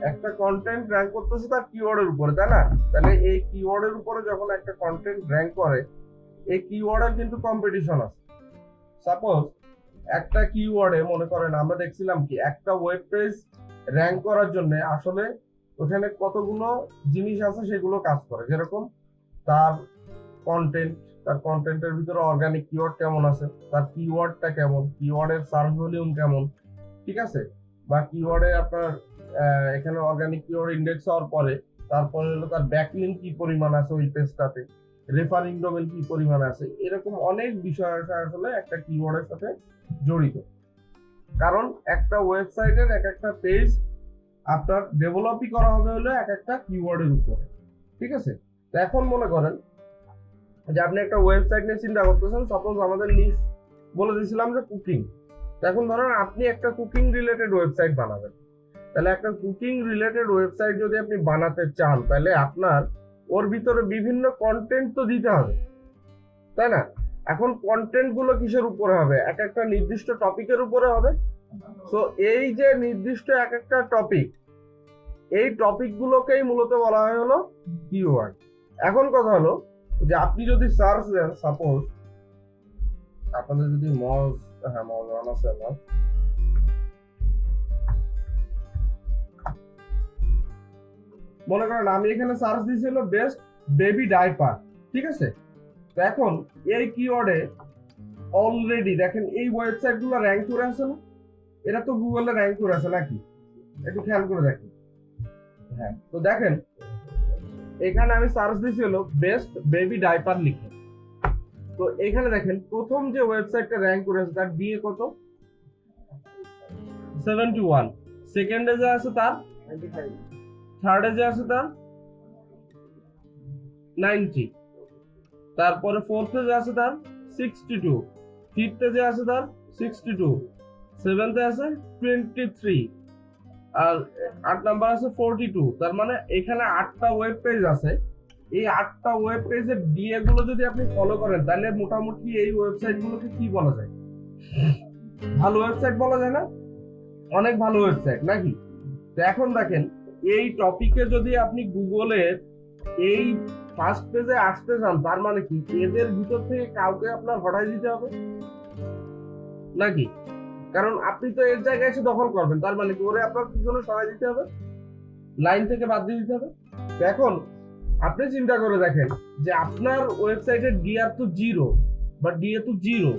একটা content rank করতেছে তার কিওয়ার্ডের উপরে, তাই না? তাহলে এই কিওয়ার্ডের উপরে যখন একটা কন্টেন্ট র্যাঙ্ক করে, এই কিওয়ার্ডের কিন্তু কম্পিটিশন আছে। সাপোজ একটা কিওয়ার্ডে মনে করেন আমরা দেখছিলাম কি একটা ওয়েব পেজ র্যাঙ্ক করার জন্য আসলে ওখানে কতগুলো জিনিস আছে সেগুলো কাজ করে, যেরকম তার কন্টেন্ট, তার কন্টেন্টের ভিতরে অর্গানিক কিওয়ার্ড কেমন আছে, তার কিওয়ার্ডটা কেমন, কিওয়ার্ডের সার্চ ভলিউম কেমন, ঠিক আছে? বা কিওয়ার্ডে আপনার এখানে অর্গানিক কিওয়ার্ড ইন্ডেক্স হওয়ার পরে তারপরে হলো তার ব্যাকলিঙ্ক কি পরিমাণ আছে ওই পেজটাতে, রেফারিং ডোমেন কি পরিমাণ আছে, এরকম অনেক বিষয় আসলে একটা কিওয়ার্ডের সাথে জড়িত। কারণ একটা ওয়েবসাইটের এক একটা পেজ আপনার ডেভেলপই করা হবে হলো এক একটা কিওয়ার্ডের উপরে, ঠিক আছে? তো এখন মনে করেন যে আপনি একটা ওয়েবসাইট নিয়ে চিন্তা করতেছেন, সাপোজ আমাদের লিস্ট বলে দিয়েছিলাম যে কুকিং। এখন ধরেন আপনি একটা কুকিং রিলেটেড ওয়েবসাইট বানাবেন, তাহলে একটা কুকিং রিলেটেড ওয়েবসাইট যদি আপনি বানাতে চান তাহলে আপনার ওর ভিতরে বিভিন্ন কন্টেন্ট তো দিতে হবে, তাই না? এখন কন্টেন্ট গুলো কিসের উপরে হবে? এক একটা নির্দিষ্ট টপিকের উপরে হবে। তো এই যে নির্দিষ্ট এক একটা টপিক, এই টপিক গুলোকেই মূলত বলা হয় হলো কিওয়ার্ড। এখন কথা হলো যে আপনি যদি সার্চ দেন, সাপোজ আপনাদের যদি মজ আছে না, মনে করেন আমি এখানে সার্চ দিয়েছিল বেস্ট বেবি ডাইপার, ঠিক আছে? তো এখন এই কিওয়ার্ডে অলরেডি দেখেন এই ওয়েবসাইট গুলো র্যাঙ্ক করে আছে না? এটা তো গুগলে র্যাঙ্ক করে আছে নাকি? একটু খেয়াল করে দেখেন। হ্যাঁ, তো দেখেন এখানে আমি সার্চ দিয়েছিল বেস্ট বেবি ডাইপার লিখে। তো এখানে দেখেন প্রথম যে ওয়েবসাইটটা র্যাঙ্ক করে আছে তার ডিএ কত? 71। সেকেন্ডে যে আছে তার 95, থার্ডে যে আছে তার 90, তারপরে ফোর্থে যে আছে তার 62, ফিফথে যে আছে তার 62, সেভেন্থে আছে 23, আর 8 নাম্বার আছে 42। তার মানে এখানে 8টা ওয়েব পেজ আছে। এই 8টা ওয়েব পেজের ডিএ গুলো যদি আপনি ফলো করেন তাহলে মোটামুটি এই ওয়েবসাইট গুলোকে কি বলা যায়? ভালো ওয়েবসাইট বলা যায় না? অনেক ভালো ওয়েবসাইট নাকি? তো এখন দেখেন এই টপিকে যদি আপনি গুগলের এই ফার্স্ট পেজে আসতে চান তার মানে কি এদের ভিতর থেকে কাউকে আপনার হটাই দিতে হবে নাকি? কারণ আপনি তো এর জায়গায় এসে দখল করবেন, তার মানে কি ওরে আপনার পিছনে সরাই দিতে হবে, লাইন থেকে বাদ দিয়ে দিতে হবে। এখন আপনি চিন্তা করে দেখেন যে আপনার ওয়েবসাইটের ডিআর তো 0 বা ডিএ তো 0।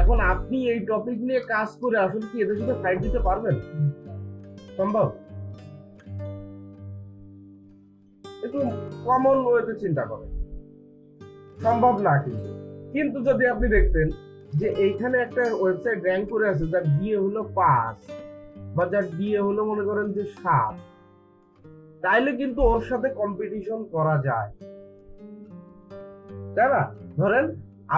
এখন আপনি এই টপিক নিয়ে কাজ করে আসলে কি এদের সাথে ফাইট দিতে পারবেন? সম্ভব? একটু কমন ওয়েতে চিন্তা করেন, সম্ভব না। কিন্তু যদি আপনি দেখতেন যে এইখানে একটা ওয়েবসাইট র্যাঙ্ক করে আছে যার ডিএ হলো 5 বা যার ডিএ হলো মনে করেন যে 7, তাইলে কিন্তু ওর সাথে কম্পিটিশন করা যায়, তাই না? ধরেন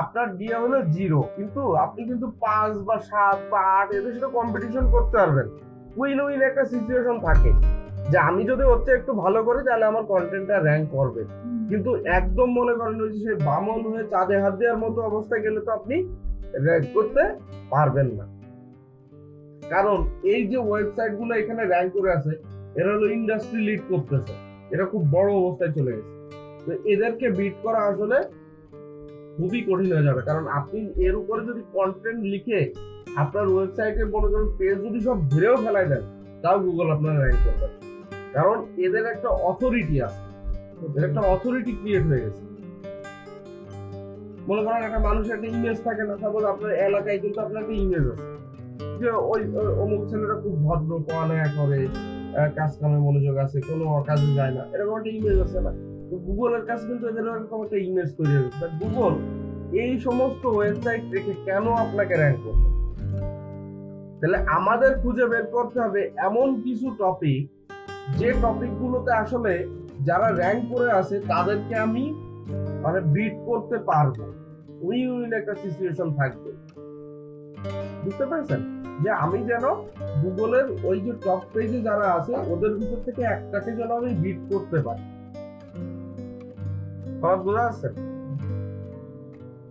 আপনার ডিএ হলো 0 কিন্তু আপনি কিন্তু 5 বা 7 বা 8 এদের সাথে কম্পিটিশন করতে পারবেন। উইন উইন একটা সিচুয়েশন থাকে যে আমি যদি হচ্ছে একটু ভালো করি তাহলে আমার কন্টেন্টটা র্যাঙ্ক করবে। কিন্তু একদম মনে করেন ওই যে বামন হয়ে চাঁদে হাত দেওয়ার মতো অবস্থায় গেলে তো আপনি র্যাঙ্ক করতে পারবেন না। কারণ এই যে ওয়েবসাইট গুলো এখানে র্যাঙ্ক করে আছে এরা হলো ইন্ডাস্ট্রি লিড করতেছে, এরা খুব বড় অবস্থায় চলে গেছে। তো এদেরকে বিট করা আসলে খুবই কঠিন হয়ে যাবে। কারণ আপনি এর উপরে যদি কন্টেন্ট লিখে আপনার ওয়েবসাইটে মনে করেন পেজ যদি সব ঘুরেও ফেলাই দেন তাও গুগল আপনার র্যাঙ্ক করবে, কারণ এদের একটা অথরিটি আছে, এদের একটা অথরিটি ক্রিয়েট হয়ে গেছে। মনে করেন একটা মানুষের একটা ইমেজ থাকে না, সাপোজ আপনার এলাকায় কিন্তু আপনার একটা ইমেজ আছে যে ওই অমুক ছেলেটা খুব ভদ্র, পড়ালেখা করে, কাজ কামে মনোযোগ আছে, কোনো কাজে যায় না, এরকম একটা ইমেজ আছে না? তো গুগলের কাছে কিন্তু এদের এরকম একটা ইমেজ তৈরি হয়েছে। গুগল এই সমস্ত ওয়েবসাইট রেখে কেন আপনাকে র্যাঙ্ক করবে? তাহলে আমাদের খুঁজে বের করতে হবে এমন কিছু টপিক যে টপিক গুলোতে আসলে যারা র্যাঙ্ক করে আছে তাদেরকে আমি মানে বিট করতে পারবো, উইন উইন একটা সিচুয়েশন থাকবে। বুঝতে পারছেন যে আমি যেন গুগলের ওই যে টপ পেজে যারা আছে ওদের ভিতর থেকে একটাকে যেন আমি বিট করতে পারি। বোঝা যাচ্ছে?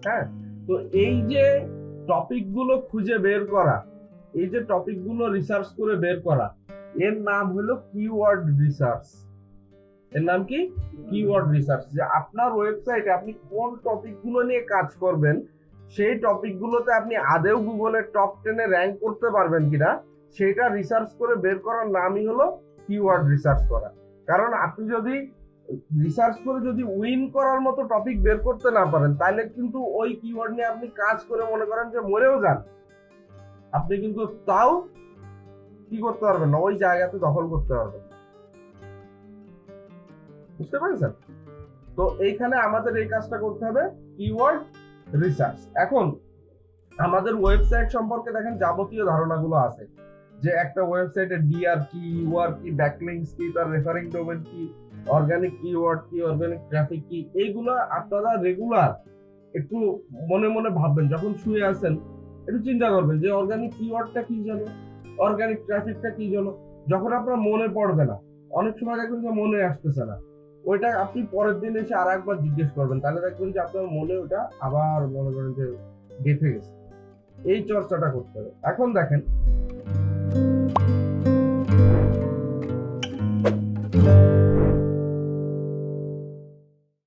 হ্যাঁ, তো এই যে টপিক গুলো খুঁজে বের করা, এই যে টপিক গুলো রিসার্চ করে বের করা, এর নাম হলো কিওয়ার্ড রিসার্চ। এর নাম কি? Keyword research. যে আপনার ওয়েবসাইটে আপনি কোন টপিকগুলো নিয়ে কাজ করবেন, সেই টপিকগুলোতে আপনি আদেও গুগলের টপ 10-এ র্যাঙ্ক করতে পারবেন কিনা সেটা রিসার্চ করে বের করার নামই হলো কিওয়ার্ড রিসার্চ করা। কারণ আপনি যদি রিসার্চ করে যদি উইন করার মতো টপিক বের করতে না পারেন, তাহলে কিন্তু ওই কিওয়ার্ড নিয়ে আপনি কাজ করে মনে করেন যে মরেও যান, আপনি কিন্তু তাও কি করতে পারবেন না, ওই জায়গাতে দখল করতে পারবেন। বুঝতে পেরেছেন? তো এইখানে আমাদের এই কাজটা করতে হবে, কিওয়ার্ড রিসার্চ। এখন আমাদের ওয়েবসাইট সম্পর্কে দেখেন যাবতীয় ধারণাগুলো আছে, যে একটা ওয়েবসাইটের ডিআর কি, ইউআর কি, ব্যাকলিংকস কি, তার রেফারিং ডোমেন কি, অর্গানিক কিওয়ার্ড কি, অর্গানিক ট্রাফিক কি, এইগুলো আপনারা রেগুলার একটু মনে মনে ভাববেন। যখন শুয়ে আছেন একটু চিন্তা করবেন যে অর্গানিক কিওয়ার্ডটা কি জানো, অর্গানিক ট্রাফিকটা কি জানো। যখন আপনার মনে পড়বে না, অনেক সময় দেখবেন যে মনে আসতেছে না, ওইটা আপনি পরের দিন এসে আর একবার জিজ্ঞেস করবেন, তাহলে দেখবেন যে আপনার মনে ওটা আবার মনে করেন যে গেঁথে গেছে। এই চর্চাটা করতে হবে। এখন দেখেন